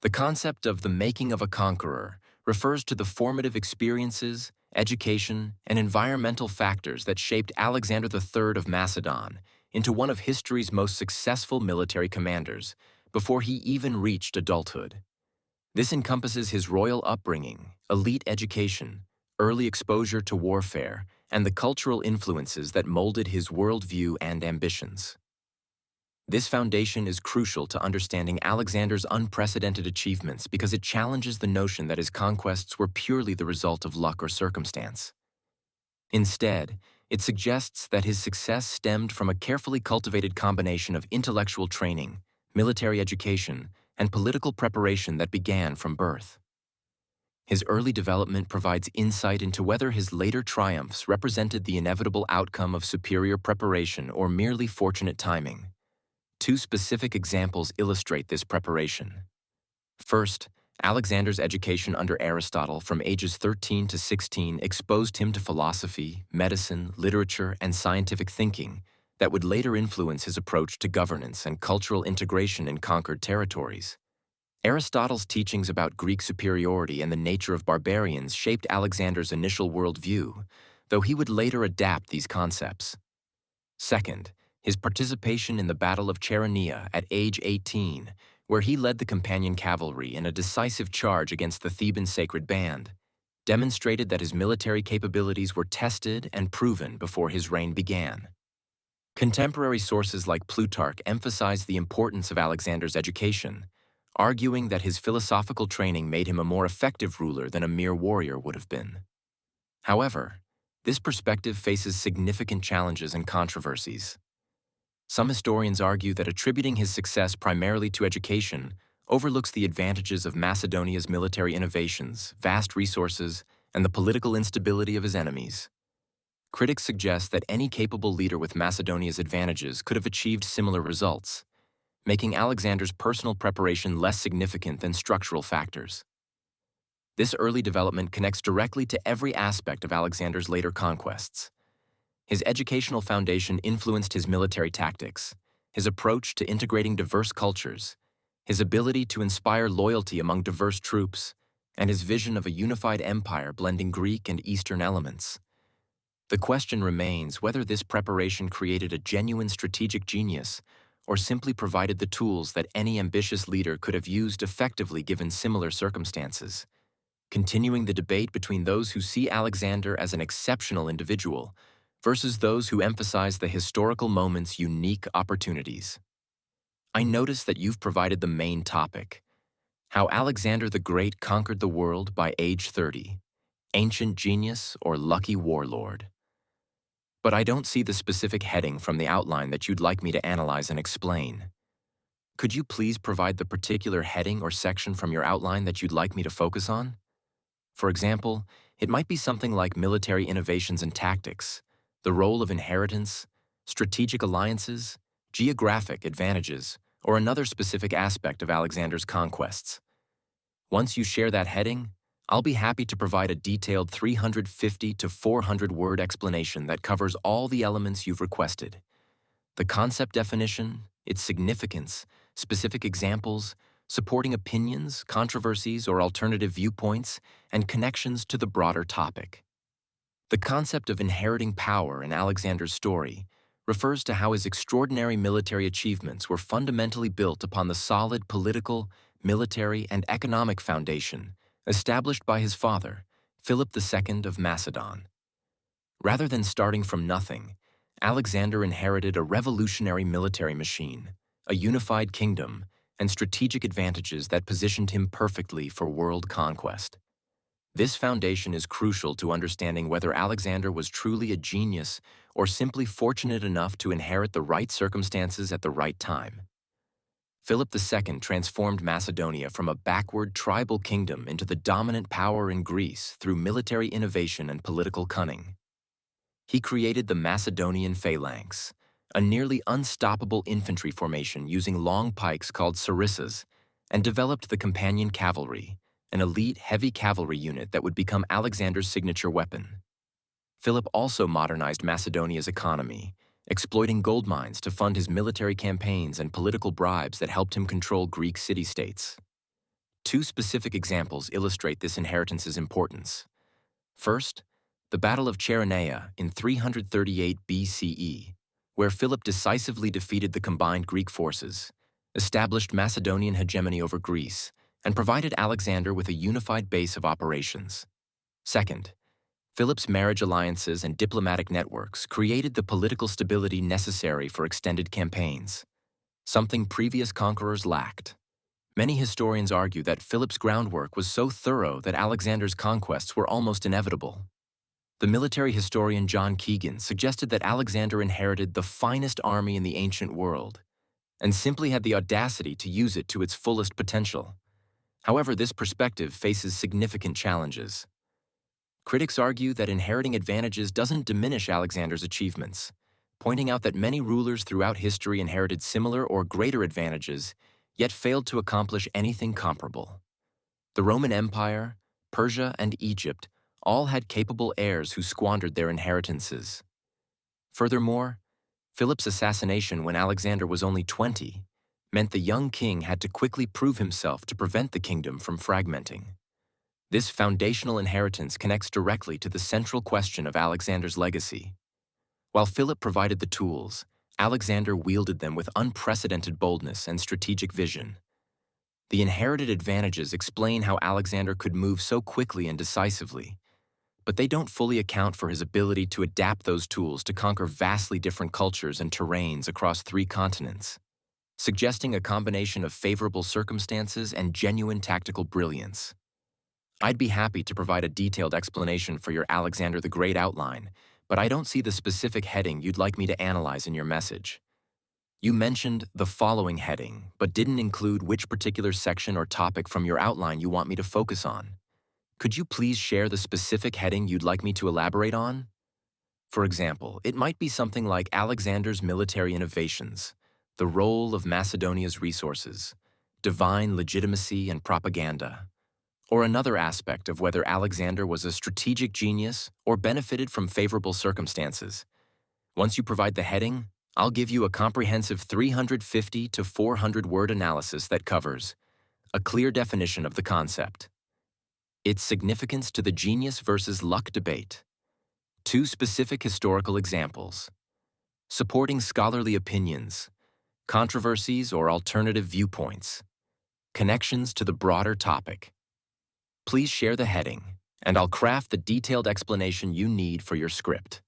The concept of the making of a conqueror refers to the formative experiences, education, and environmental factors that shaped Alexander III of Macedon into one of history's most successful military commanders before he even reached adulthood. This encompasses his royal upbringing, elite education, early exposure to warfare, and the cultural influences that molded his worldview and ambitions. This foundation is crucial to understanding Alexander's unprecedented achievements because it challenges the notion that his conquests were purely the result of luck or circumstance. Instead, it suggests that his success stemmed from a carefully cultivated combination of intellectual training, military education, and political preparation that began from birth. His early development provides insight into whether his later triumphs represented the inevitable outcome of superior preparation or merely fortunate timing. Two specific examples illustrate this preparation. First, Alexander's education under Aristotle from ages 13 to 16 exposed him to philosophy, medicine, literature, and scientific thinking that would later influence his approach to governance and cultural integration in conquered territories. Aristotle's teachings about Greek superiority and the nature of barbarians shaped Alexander's initial worldview, though he would later adapt these concepts. Second, his participation in the Battle of Chaeronea at age 18, where he led the companion cavalry in a decisive charge against the Theban sacred band, demonstrated that his military capabilities were tested and proven before his reign began. Contemporary sources like Plutarch emphasize the importance of Alexander's education, arguing that his philosophical training made him a more effective ruler than a mere warrior would have been. However, this perspective faces significant challenges and controversies. Some historians argue that attributing his success primarily to education overlooks the advantages of Macedonia's military innovations, vast resources, and the political instability of his enemies. Critics suggest that any capable leader with Macedonia's advantages could have achieved similar results, making Alexander's personal preparation less significant than structural factors. This early development connects directly to every aspect of Alexander's later conquests. His educational foundation influenced his military tactics, his approach to integrating diverse cultures, his ability to inspire loyalty among diverse troops, and his vision of a unified empire blending Greek and Eastern elements. The question remains whether this preparation created a genuine strategic genius or simply provided the tools that any ambitious leader could have used effectively given similar circumstances, continuing the debate between those who see Alexander as an exceptional individual versus those who emphasize the historical moment's unique opportunities. I notice that you've provided the main topic, how Alexander the Great conquered the world by age 30, ancient genius or lucky warlord. But I don't see the specific heading from the outline that you'd like me to analyze and explain. Could you please provide the particular heading or section from your outline that you'd like me to focus on? For example, it might be something like military innovations and tactics, the role of inheritance, strategic alliances, geographic advantages, or another specific aspect of Alexander's conquests. Once you share that heading, I'll be happy to provide a detailed 350 to 400-word explanation that covers all the elements you've requested: the concept definition, its significance, specific examples, supporting opinions, controversies, or alternative viewpoints, and connections to the broader topic. The concept of inheriting power in Alexander's story refers to how his extraordinary military achievements were fundamentally built upon the solid political, military, and economic foundation established by his father, Philip II of Macedon. Rather than starting from nothing, Alexander inherited a revolutionary military machine, a unified kingdom, and strategic advantages that positioned him perfectly for world conquest. This foundation is crucial to understanding whether Alexander was truly a genius or simply fortunate enough to inherit the right circumstances at the right time. Philip II transformed Macedonia from a backward tribal kingdom into the dominant power in Greece through military innovation and political cunning. He created the Macedonian phalanx, a nearly unstoppable infantry formation using long pikes called sarissas, and developed the companion cavalry, an elite heavy cavalry unit that would become Alexander's signature weapon. Philip also modernized Macedonia's economy, exploiting gold mines to fund his military campaigns and political bribes that helped him control Greek city-states. Two specific examples illustrate this inheritance's importance. First, the Battle of Cheronea in 338 BCE, where Philip decisively defeated the combined Greek forces, established Macedonian hegemony over Greece, and provided Alexander with a unified base of operations. Second, Philip's marriage alliances and diplomatic networks created the political stability necessary for extended campaigns, something previous conquerors lacked. Many historians argue that Philip's groundwork was so thorough that Alexander's conquests were almost inevitable. The military historian John Keegan suggested that Alexander inherited the finest army in the ancient world and simply had the audacity to use it to its fullest potential. However, this perspective faces significant challenges. Critics argue that inheriting advantages doesn't diminish Alexander's achievements, pointing out that many rulers throughout history inherited similar or greater advantages, yet failed to accomplish anything comparable. The Roman Empire, Persia, and Egypt all had capable heirs who squandered their inheritances. Furthermore, Philip's assassination when Alexander was only 20 meant the young king had to quickly prove himself to prevent the kingdom from fragmenting. This foundational inheritance connects directly to the central question of Alexander's legacy. While Philip provided the tools, Alexander wielded them with unprecedented boldness and strategic vision. The inherited advantages explain how Alexander could move so quickly and decisively, but they don't fully account for his ability to adapt those tools to conquer vastly different cultures and terrains across 3 continents, suggesting a combination of favorable circumstances and genuine tactical brilliance. I'd be happy to provide a detailed explanation for your Alexander the Great outline, but I don't see the specific heading you'd like me to analyze in your message. You mentioned the following heading, but didn't include which particular section or topic from your outline you want me to focus on. Could you please share the specific heading you'd like me to elaborate on? For example, it might be something like Alexander's military innovations, the role of Macedonia's resources, divine legitimacy and propaganda, or another aspect of whether Alexander was a strategic genius or benefited from favorable circumstances. Once you provide the heading, I'll give you a comprehensive 350 to 400 word analysis that covers a clear definition of the concept, its significance to the genius versus luck debate, 2 specific historical examples, supporting scholarly opinions, controversies or alternative viewpoints, connections to the broader topic. Please share the heading, and I'll craft the detailed explanation you need for your script.